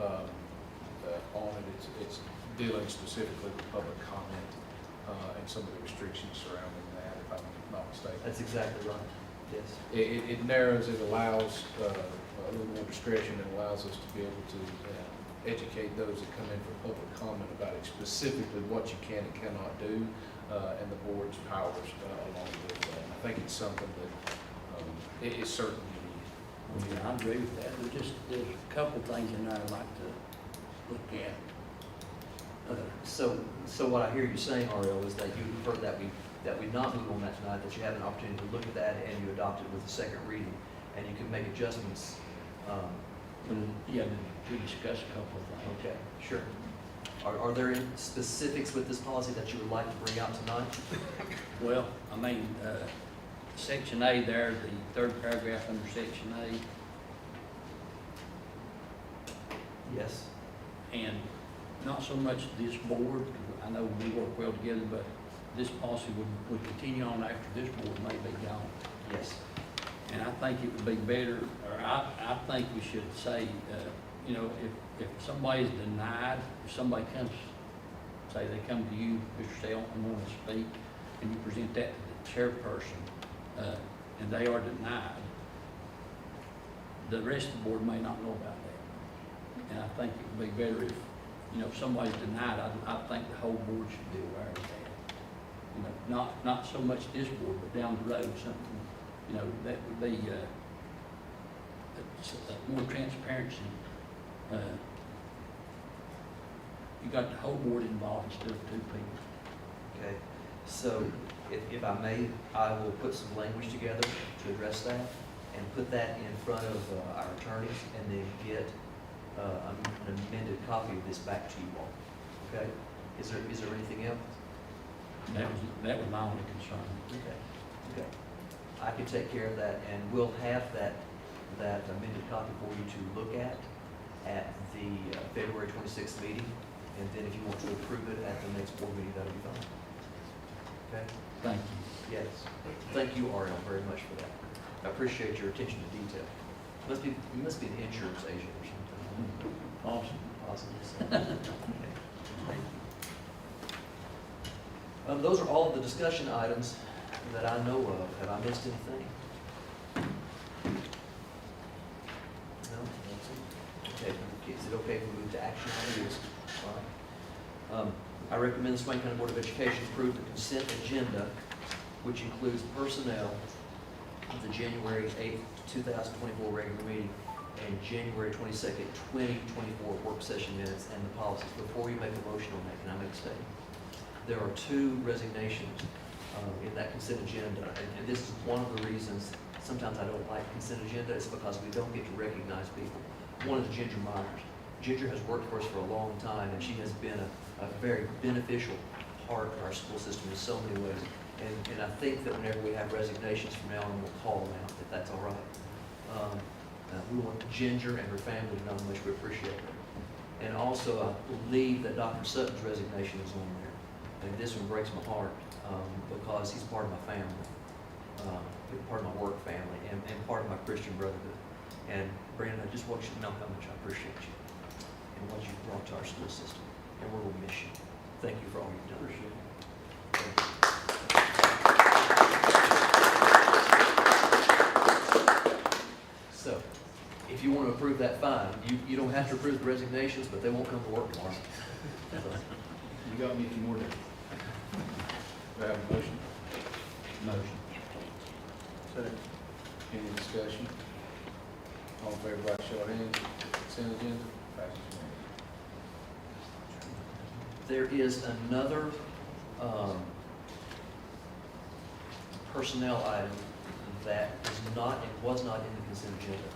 on it. It's dealing specifically with public comment and some of the restrictions surrounding that, if I'm not mistaken. That's exactly right, yes. It narrows, it allows a little more discretion, and allows us to be able to educate those that come in for public comment about specifically what you can and cannot do, and the board's powers along with that. And I think it's something that it is certainly needed. Yeah, I agree with that. There's a couple things in there I'd like to look at. So what I hear you saying, Ariel, is that you prefer that we not move on that tonight, that you have an opportunity to look at that and you adopt it with a second reading, and you can make adjustments. Yeah, to discuss a couple of things. Okay, sure. Are there any specifics with this policy that you would like to bring out tonight? Well, I mean, Section A there, the third paragraph under Section A, Yes. and not so much this board, 'cause I know we work well together, but this policy would continue on after this board may be gone. Yes. And I think it would be better, or I think we should say, you know, if somebody's denied, if somebody comes, say they come to you, Mr. Sale, and want to speak, and you present that to the chairperson, and they are denied, the rest of the board may not know about that. And I think it would be better if, you know, if somebody's denied, I think the whole board should be aware of that. You know, not so much this board, but down the road, something, you know, that would be more transparency. You got the whole board involved instead of two people. Okay, so if I may, I will put some language together to address that and put that in front of our attorneys and then get an amended copy of this back to you all. Okay? Is there anything else? That was my only concern. Okay. I can take care of that, and we'll have that amended copy for you to look at the February 26th meeting, and then if you want to approve it at the next board meeting, that'll be fine. Okay? Thank you. Yes. Thank you, Ariel, very much for that. I appreciate your attention to detail. You must be an insurance agent or something. Awesome. Awesome. Okay. Thank you. Those are all of the discussion items that I know of. Have I missed anything? No? Okay. Is it okay if we move to action items? All right. I recommend the Swain County Board of Education approve the consent agenda, which includes personnel of the January 8th, 2024 regular meeting and January 22nd, 2024 work session minutes and the policies. Before you make a motion on that, can I make a statement? There are two resignations in that consent agenda, and this is one of the reasons sometimes I don't like consent agenda, is because we don't get to recognize people. One is Ginger Myers. Ginger has worked for us for a long time, and she has been a very beneficial part of our school system in so many ways. And I think that whenever we have resignations from now on, we'll call them out, if that's all right. We want Ginger and her family to know how much we appreciate her. And also, I believe that Dr. Sutton's resignation is on there. And this one breaks my heart because he's part of my family, part of my work family, and part of my Christian brotherhood. And Brandon, I just want you to know how much I appreciate you and what you've brought to our school system. And we're going to miss you. Thank you for all you've done. Appreciate it. So, if you want to approve that, fine. You don't have to approve the resignations, but they won't come to work tomorrow. You got me a few more days. Do I have a motion? Motion. Second. Any discussion? All in favor, by show of hands. Consent agenda passes unanimously. There is another personnel item that is not, it was not in the consent agenda.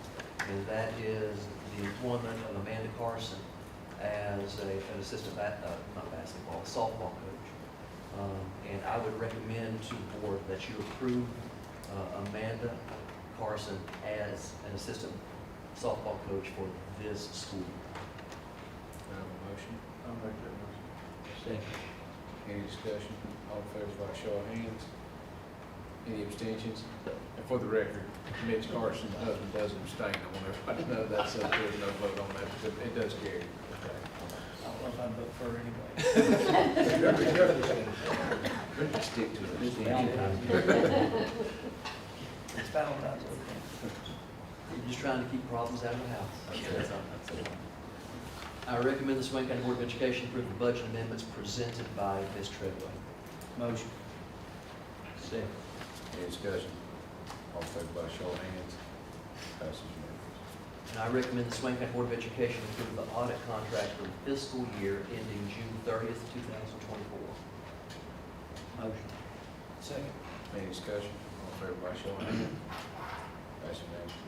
And that is the employment of Amanda Carson as an assistant, not basketball, softball coach. And I would recommend to the board that you approve Amanda Carson as an assistant softball coach for this school year. I have a motion. I'll make that motion. Second. Any discussion? All in favor by show of hands? Any abstentions? And for the record, Mitch Carson's husband does abstain. I want everybody to know that's, there's no vote on that, because it does carry. Okay. I don't know if I'd vote for her anyway. We can stick to it. It's Valentine's Day. It's Valentine's Day. You're just trying to keep problems out of the house. That's all. I recommend the Swain County Board of Education approve the budget amendments presented by Ms. Treadway. Motion. Second. Any discussion? All in favor by show of hands? Passes unanimously. And I recommend the Swain County Board of Education approve the audit contract for the fiscal year ending June 30th, 2024. Motion. Second. Any discussion? All in favor by show of hands? Passes unanimously.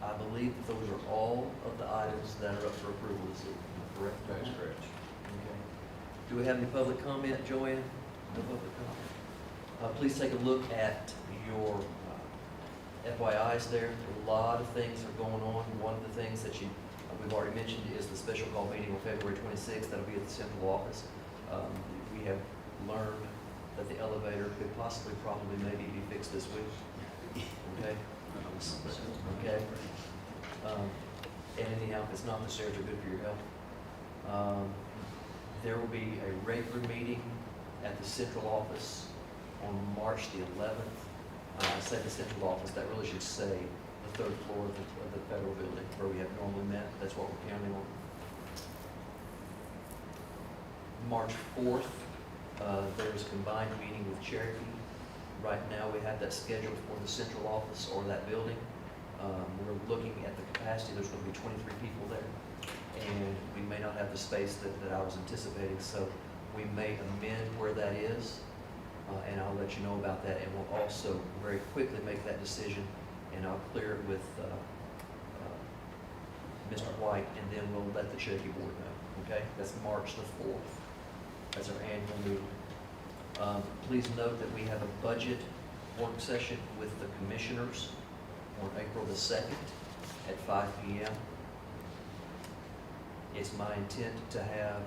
I believe that those are all of the items that are up for approval this evening, correct? That's correct. Okay. Do we have any public comment, Joanne? No public comment. Please take a look at your FYIs there. A lot of things are going on. One of the things that we've already mentioned is the special call meeting on February 26th. That'll be at the central office. We have learned that the elevator could possibly, probably, maybe be fixed this week. Okay? Okay. And anyhow, if it's not, the stairs are good for your health. There will be a regular meeting at the central office on March the 11th. I say the central office, that really should say the third floor of the federal building where we have normally met. That's what we're counting on. March 4th, there's a combined meeting with Cherokee. Right now, we have that scheduled for the central office or that building. We're looking at the capacity. There's going to be 23 people there, and we may not have the space that I was anticipating, so we may amend where that is, and I'll let you know about that, and we'll also very quickly make that decision, and I'll clear it with Mr. White, and then we'll let the Cherokee Board know, okay? That's March the 4th. That's our annual meeting. Please note that we have a budget work session with the commissioners on April the 2nd at 5 p.m. It's my intent to have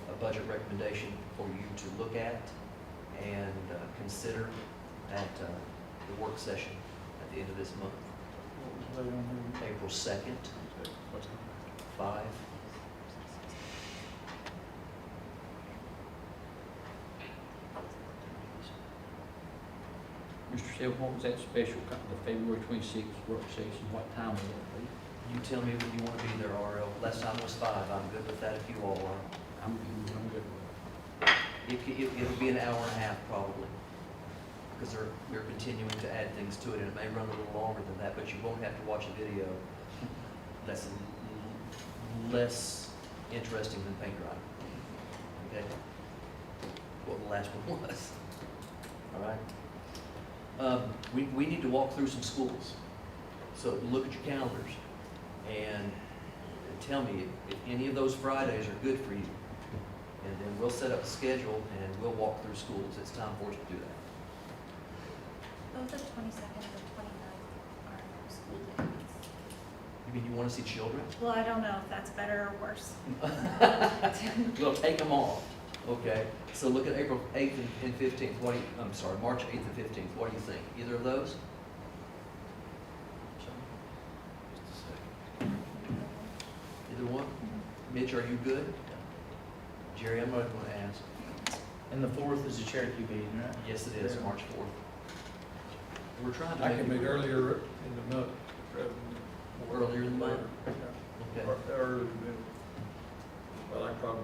a budget recommendation for you to look at and consider at the work session at the end of this month. What was the date on there? April 2nd, 5. Mr. Self, what was that special, the February 26th work session, what time will it be? You tell me when you want to be there, RL. Last time was 5. I'm good with that if you all are. I'm good with It'll be an hour and a half probably, because we're continuing to add things to it, and it may run a little longer than that, but you won't have to watch a video that's less interesting than paint drying. Okay? What the last one was. All right? We need to walk through some schools. So look at your calendars and tell me if any of those Fridays are good for you. And then we'll set up a schedule and we'll walk through schools. It's time for us to do that. Both the 22nd and the 29th are school days. You mean you want to see children? Well, I don't know if that's better or worse. We'll take them off. Okay. So look at April 8th and 15th. I'm sorry, March 8th and 15th. What do you think? Either of those? Either one? Mitch, are you good? Jerry, I'm not going to ask. And the 4th is the Cherokee meeting, right? Yes, it is, March 4th. We're trying to I make can it meet earlier in the month. earlier in the month. Okay. Or early, well, I probably,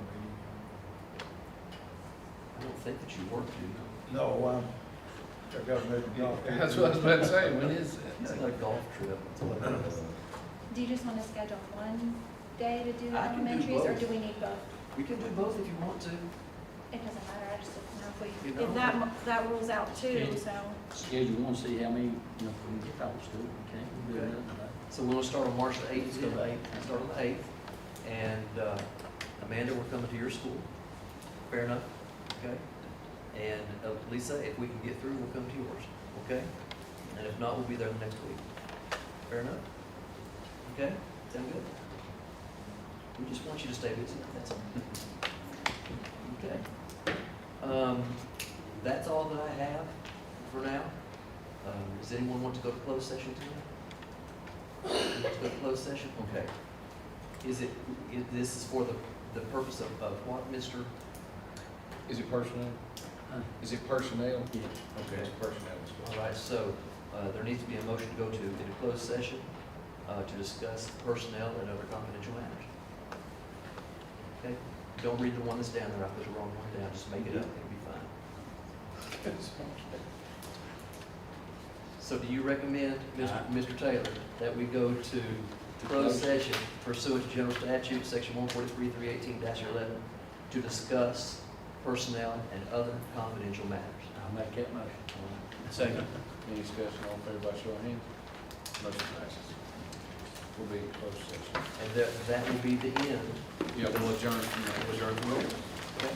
I don't think that you work, do you? no, I've got to make a golf. That's what I was about to say. When is It's like a golf trip. Do you just want to schedule one day to do the I can do elementaries, or both. do we need both? We can do both if you want to. It doesn't matter, I just didn't know You if know. if that rules out too, Okay. so. Schedule one, see how many, if we can get out of school, we can't do Okay. nothing about it. So we're gonna start on March the 8th. Let's go to the 8th. Start on the 8th. And Amanda, we're coming to your school. Fair enough? Okay? And Lisa, if we can get through, we'll come to yours. Okay? And if not, we'll be there the next week. Fair enough? Okay? Sound good? We just want you to stay busy, that's all. Okay. That's all that I have for now. Does anyone want to go to closed session tonight? You want to go to closed session? Okay. This is for the purpose of what, Mr.? Is it personnel? Huh? Is it personnel? Yeah. Okay, it's personnel. All right, so there needs to be a motion to go into closed session to discuss personnel and other confidential matters. Okay? Don't read the one that's down there. I put the wrong one down. Just make it up. It'll be fine. So do you recommend, Mr. Taylor, that we go to closed session pursuant to General Statute, Section 143-318-11, to discuss personnel and other confidential matters? I'll make that motion. Second. Any discussion, all in favor by show of hands? Motion passes. We'll be in closed session. And that will be the end. Yeah, we'll adjourn from there. Okay?